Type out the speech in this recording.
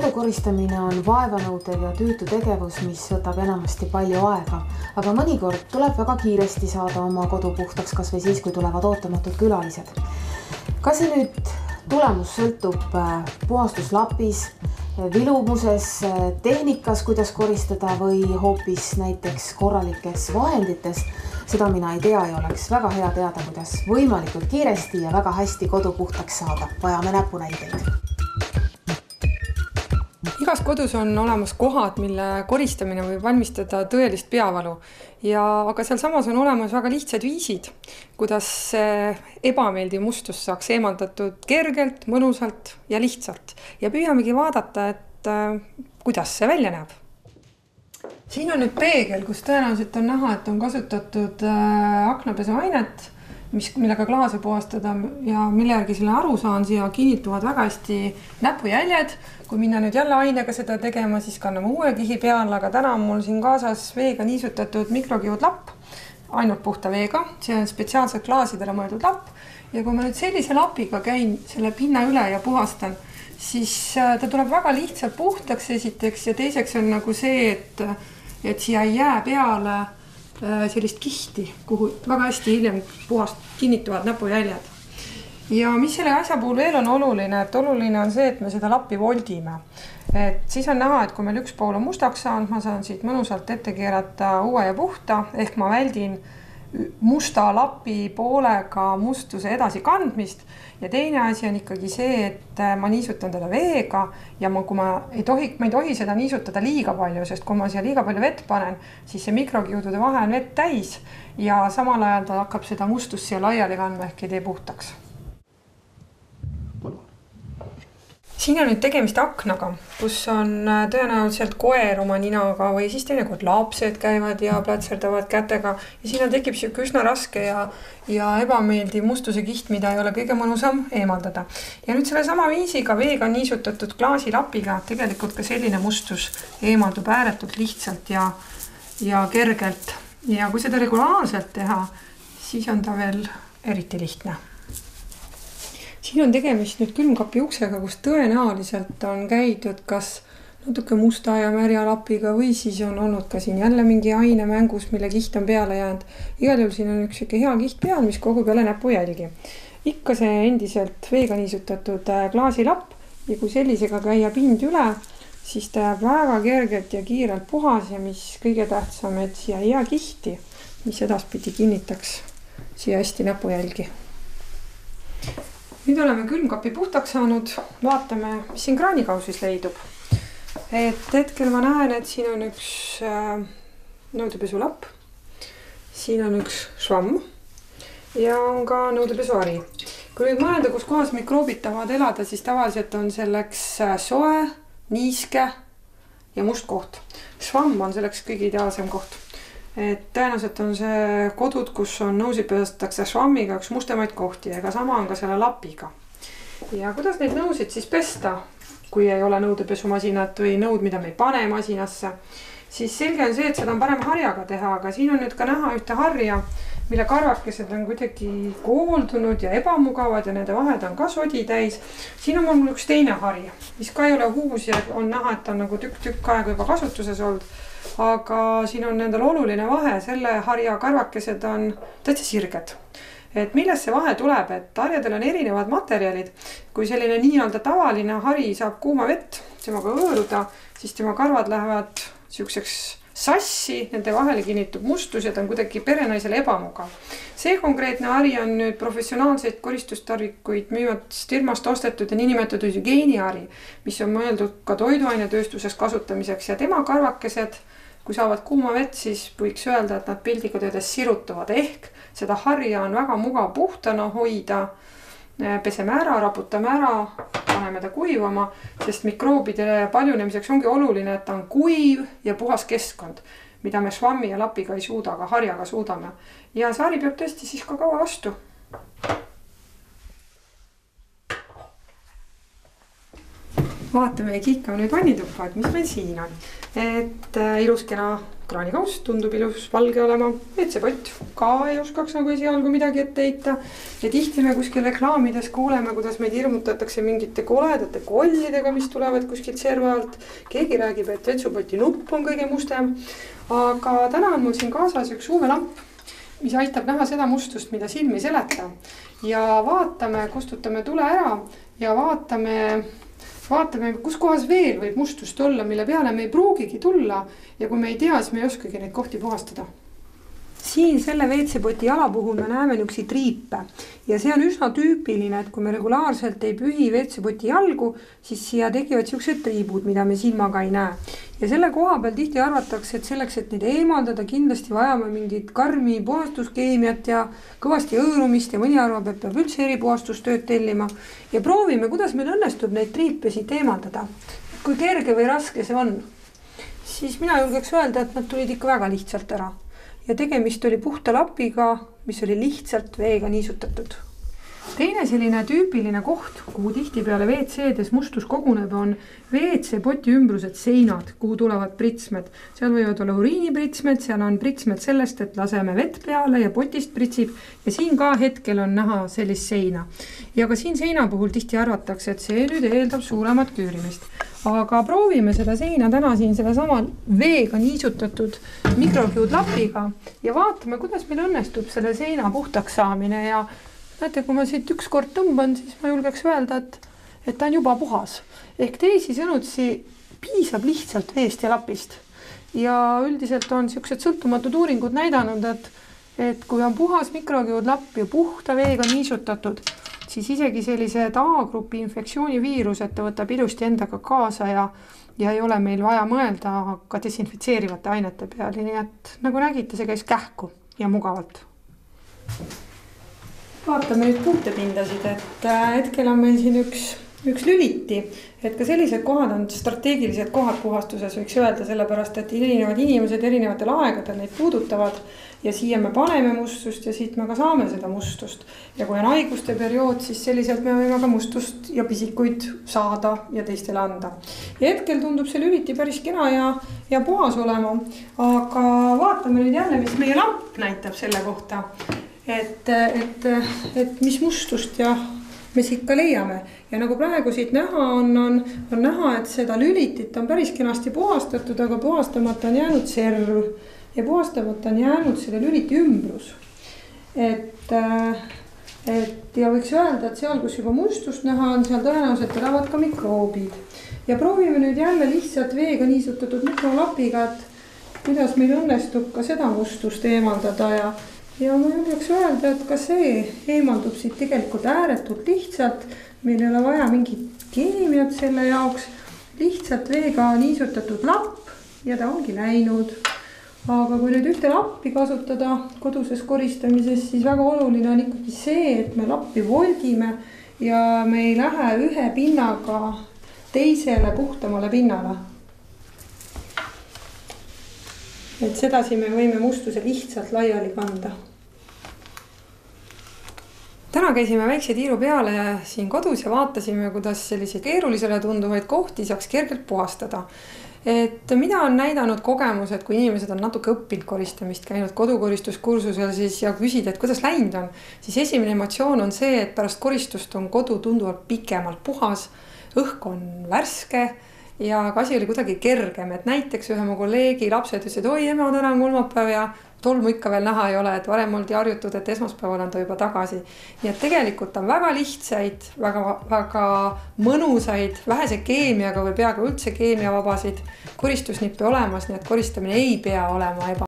Kodukoristamine on vaevanõudev ja tüütu tegevus, mis võtab enamasti palju aega, aga mõnikord tuleb väga kiiresti saada oma kodu puhtaks, kas või siis, kui tulevad ootamatud külalised. Kas see nüüd tulemus sõltub puhastuslapis, vilumuses, tehnikas, kuidas koristada või hoopis näiteks korralikes vahendites, seda mina ei tea ja oleks väga hea teada, kuidas võimalikult kiiresti ja väga hästi kodu puhtaks saada. Vajame näpunäiteid. Igas kodus on olemas kohad, mille koristamine võib valmistada tõelist peavalu. Aga seal samas on olemas väga lihtsad viisid, kuidas ebameeldiv mustus saaks eemaldatud kergelt, mõnusalt ja lihtsalt. Ja püüamegi vaadata, et kuidas see välja näeb. Siin on nüüd peegel, kus tõenäoliselt on näha, et on kasutatud aknapesuainet, millega klaase puhastada ja mille järgi selle aru saan, siia kinnituvad väga hästi näpujäljed. Kui minna nüüd jälle ainega seda tegema, siis kanname uue kihi peale, aga täna on mul siin kaasas veega niisutatud mikrokihud lapp, ainult puhta veega. See on spetsiaalselt klaasidele mõeldud lapp. Ja kui ma nüüd sellise lapiga käin selle pinna üle ja puhastan, siis ta tuleb väga lihtsalt puhtaks esiteks ja teiseks on nagu see, et siia ei jää peale sellist kihti, kuhu väga hästi hiljem kinnituvad näpujäljed. Ja mis selle asja puhul veel on oluline, et oluline on see, et me seda lappi voldime. Et siis on näha, et kui meil üks pool on mustaks saanud, ma saan siit mõnusalt ette keerata uue ja puhta, ehk ma väldin musta lapi poolega mustuse edasi kandmist. Ja teine asi on ikkagi see, et ma niisutan teda veega ja kui ma ei tohi seda niisutada liiga palju, sest kui ma siia liiga palju vett panen, siis see mikrokiudude vahe on vett täis ja samal ajal ta hakkab seda mustust siia laiali kandma ehk ei tee puhtaks. Siin on nüüd tegemist aknaga, kus on tõenäoliselt koer oma ninaga või siis teinekord lapsed käivad ja plätserdavad kätega. Ja siin tekib üsna raske ja ebameeldiv mustuse kiht, mida ei ole kõige mõnusam eemaldada. Ja nüüd selle sama viisiga veega niisutatud klaasilapiga tegelikult ka selline mustus eemaldub ääretult lihtsalt ja kergelt. Ja kui seda regulaarselt teha, siis on ta veel eriti lihtne. Siin on tegemist nüüd külmkapi uksega, kus tõenäoliselt on käidud kas natuke musta ja märja lapiga või siis on olnud ka siin jälle mingi aine mängus, mille kiht on peale jäänud. Igal juhul siin on üks hea kiht peal, mis kogub jälle näpujälgi. Ikka see endiselt veega niisutatud klaasilapp ja kui sellisega käia pind üle, siis ta jääb väga kergelt ja kiirelt puhas ja mis kõige tähtsam, et siia hea kihti, mis edaspidi kinnitaks siia hästi näpujälgi. Nüüd oleme külmkapi puhtaks saanud, vaatame, mis siin kraanikausis leidub. Et hetkel ma näen, et siin on üks nõudepesulapp, siin on üks švamm ja on ka nõudepesuari. Kui nüüd mõelda, kus kohas mikroobid tahavad elada, siis tavaliselt on selleks soe, niiske ja must koht. Švamm on selleks kõige ideaalsem koht. Et tõenäoliselt on see kodud, kus on nõusid pesatakse švammiga üks mustemaid kohti, ega sama on ka selle lapiga. Ja kuidas neid nõusid siis pesta, kui ei ole nõudepesumasinat või nõud, mida me ei pane masinasse, siis selge on see, et seda on parem harjaga teha, aga siin on nüüd ka näha ühte harja, mille karvakesed on kuidagi kooldunud ja ebamugavad ja nende vahed on ka sodi täis. Siin on mul üks teine hari, mis ka ei ole huus ja on näha, et on nagu tükk aega juba kasutuses olnud. Aga siin on nendel oluline vahe, selle harja karvakesed on täitsa sirged. Et millest see vahe tuleb, et harjadel on erinevad materjalid. Kui selline nii-öelda tavaline hari saab kuuma vett, temaga õõruda, siis tema karvad lähevad siukseks sassi, nende vahele kinnitub mustus ja ta on kuidagi perenaisele ebamugav. See konkreetne hari on nüüd professionaalseid koristustarvikuid müüvast firmast ostetud ja niinimetatud hügieenihari, mis on mõeldud ka toiduainetööstuses kasutamiseks ja tema karvakesed, kui saavad kuuma vett, siis võiks öelda, et nad pildiga töödes sirutuvad ehk seda harja on väga mugav puhtana hoida, peseme ära, raputame ära, paneme ta kuivama, sest mikroobide paljunemiseks ongi oluline, et ta on kuiv ja puhas keskkond, mida me švammi ja lapiga ei suuda, aga harjaga suudame. Ja see hari peab tõesti siis ka kaua vastu. vaatame ja kiikame nüüd vannituppa, et mis meil siin on. Et ilus kena kraanikaust, tundub ilus valge olema. WC-pott ka ei oskaks nagu esialgu midagi ette heita. Ja tihti me kuskil reklaamides kuuleme, kuidas meid hirmutatakse mingite koledate kollidega, mis tulevad kuskilt serva alt. Keegi räägib, et WC-poti nupp on kõige mustem. Aga täna on mul siin kaasas üks UV-lamp, mis aitab näha seda mustust, mida silmi seleta. Ja vaatame, kustutame tule ära ja vaatame, kus kohas veel võib mustust olla, mille peale me ei pruugigi tulla. Ja kui me ei tea, siis me ei oskagi neid kohti puhastada. Siin selle WC-poti jala puhul me näeme niisuguseid triipe. Ja see on üsna tüüpiline, et kui me regulaarselt ei pühi WC-poti jalgu, siis siia tekivad niisugused triibud, mida me silmaga ei näe. Ja selle koha peal tihti arvatakse, et selleks, et neid eemaldada, kindlasti vajame mingit karmi puhastuskeemiat ja kõvasti õõrumist ja mõni arvab, et peab üldse eripuhastustööd tellima. Ja proovime, kuidas meil õnnestub neid triipe siit eemaldada. Kui kerge või raske see on, siis mina julgeks öelda, et nad tulid ikka väga lihtsalt ära. Ja tegemist oli puhta lapiga, mis oli lihtsalt veega niisutatud. Teine selline tüüpiline koht, kuhu tihti peale WC-des mustus koguneb, on WC-poti ümbrused seinad, kuhu tulevad pritsmed. Seal võivad olla uriinipritsmed, seal on pritsmed sellest, et laseme vett peale ja potist pritsib. Ja siin ka hetkel on näha sellist seina. Ja ka siin seina puhul tihti arvatakse, et see nüüd eeldab suuremat küürimist. Aga proovime seda seina täna siin selle sama veega niisutatud mikrokiudlapiga ja vaatame, kuidas meil õnnestub selle seina puhtaks saamine. Ja näete, kui ma siit ükskord tõmban, siis ma julgeks öelda, et ta on juba puhas. Ehk teisi sõnutsi piisab lihtsalt veest ja lapist. Ja üldiselt on niisugused sõltumatud uuringud näidanud, et kui on puhas mikrokiudlapp ja puhta veega niisutatud, siis isegi sellised A-grupi infektsiooniviirused ta võtab ilusti endaga kaasa ja ei ole meil vaja mõelda ka desinfitseerivate ainete peale. Nii et nagu nägite, see käis kähku ja mugavalt. Vaatame nüüd puutepindasid, et hetkel on meil siin üks lüliti, et ka sellised kohad on strateegilised kohad puhastuses, võiks öelda, sellepärast, et erinevad inimesed erinevatel aegadel neid puudutavad ja siia me paneme mustust ja siit me ka saame seda mustust. Ja kui on haiguste periood, siis selliselt me võime ka mustust ja pisikuid saada ja teistele anda. Ja hetkel tundub see lüliti päris kena ja puhas olema, aga vaatame nüüd jälle, mis meie lamp näitab selle kohta, et mis mustust ja me siit ka leiame. Ja nagu praegu siit näha on näha, et seda lülitit on päris kenasti puhastatud, aga puhastamata on jäänud serv ja puhastamata on jäänud selle lüliti ümbrus. Ja võiks öelda, et seal, kus juba mustust näha on, seal tõenäoliselt elavad ka mikroobid. Ja proovime nüüd jälle lihtsalt veega niisutatud mikrolapiga, et kuidas meil õnnestub ka seda mustust eemaldada ja ma julgeks öelda, et ka see eemaldub siit tegelikult ääretult lihtsalt. Meil ei ole vaja mingit keemiat selle jaoks, lihtsalt veega niisutatud lapp ja ta ongi läinud. Aga kui nüüd ühte lappi kasutada koduses koristamises, siis väga oluline on ikkagi see, et me lappi voldime ja me ei lähe ühe pinnaga teisele puhtamale pinnale. Et sedasi me võime mustuse lihtsalt laiali kanda. Täna käisime väikse tiiru peale siin kodus ja vaatasime, kuidas selliseid keerulisele tunduvaid kohti saaks kergelt puhastada. Et mida on näidanud kogemus, et kui inimesed on natuke õppinud koristamist, käinud kodukoristuskursusel siis ja küsid, et kuidas läinud on, siis esimene emotsioon on see, et pärast koristust on kodu tunduvalt pikemalt puhas, õhk on värske ja asi oli kuidagi kergem. Et näiteks ühe mu kolleegi lapsed ütlesid, oi ema, täna on kolmapäev ja tolmu ikka veel näha ei ole, et varem oldi harjutud, et esmaspäeval on ta juba tagasi. Nii et tegelikult on väga lihtsaid, väga mõnusaid, vähese keemiaga või peaaegu üldse keemiavabasid koristusnippe olemas, nii et koristamine ei pea olema